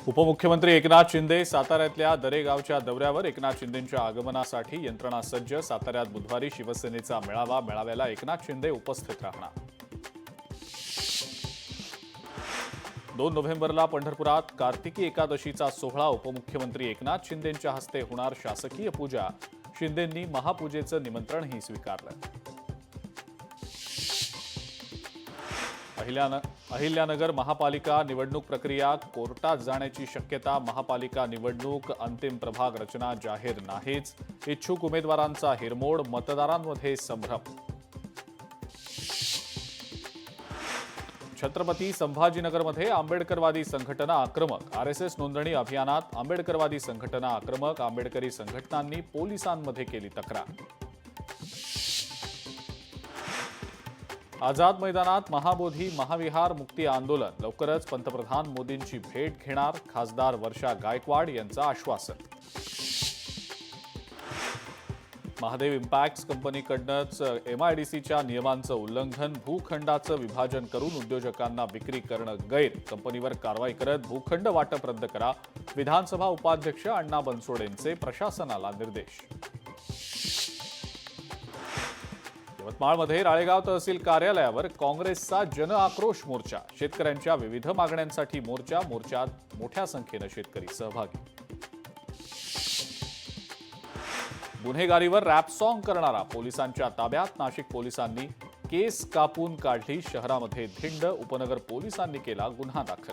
उपमुख्यमंत्री एकनाथ शिंदे साताऱ्यातल्या दरेगावच्या दौऱ्यावर. एकनाथ शिंदेंच्या आगमनासाठी यंत्रणा सज्ज. साताऱ्यात बुधवारी शिवसेनेचा मेळावा. मेळाव्याला एकनाथ शिंदे उपस्थित राहणार. 2 नोव्हेंबरला पंढरपुरात कार्तिकी एकादशीचा सोहळा. उपमुख्यमंत्री एकनाथ शिंदेंच्या हस्ते होणार शासकीय पूजा. शिंदेंनी महापूजेचं निमंत्रणही स्वीकारलं. अहिल्यानगर महापालिका निवडणूक प्रक्रिया कोर्टात जाण्याची शक्यता. महापालिका निवडणूक अंतिम प्रभाग रचना जाहीर नाहीच. इच्छुक उमेदवारांचा हिरमोड. मतदारांमध्ये संभ्रम. छत्रपती संभाजीनगरमध्ये आंबेडकरवादी संघटना आक्रमक. आरएसएस नोंदणी अभियानात आंबेडकरवादी संघटना आक्रमक. आंबेडकरी संघटनांनी पोलिसांमध्ये केली तक्रार. आझाद मैदानात महाबोधी महाविहार मुक्ती आंदोलन. लवकरच पंतप्रधान मोदींची भेट घेणार. खासदार वर्षा गायकवाड यांचं आश्वासन. महादेव इम्पॅक्ट्स कंपनीकडूनच एमआयडीसीच्या नियमांचं उल्लंघन. भूखंडाचं विभाजन करून उद्योजकांना विक्री करणं गैर. कंपनीवर कारवाई करत भूखंड वाटप रद्द करा. विधानसभा उपाध्यक्ष अण्णा बनसोडेंचे प्रशासनाला निर्देश. यवतमाळमध्ये राळेगाव तहसील कार्यालयावर काँग्रेसचा जनआक्रोश मोर्चा. शेतकऱ्यांच्या विविध मागण्यांसाठी मोर्चात मोठ्या संख्येनं शेतकरी सहभागी. गुन्हेगारीवर रॅप सॉंग करणारा पोलिसांच्या ताब्यात. नाशिक पोलिसांनी केस कापून काढली. शहरामध्ये धिंड. उपनगर पोलिसांनी केला गुन्हा दाखल.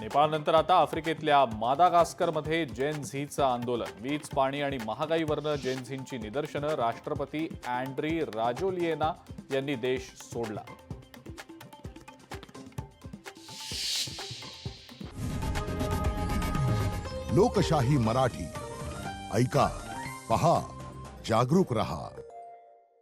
नेपाळनंतर आता आफ्रिकेतल्या मादागास्करमध्ये जेन झीचं आंदोलन. वीज पाणी आणि महागाईवरनं जेन झींची निदर्शनं. राष्ट्रपती अँड्री राजोलिएना यांनी देश सोडला. लोकशाही मराठी ऐका, पहा, जागरूक रहा.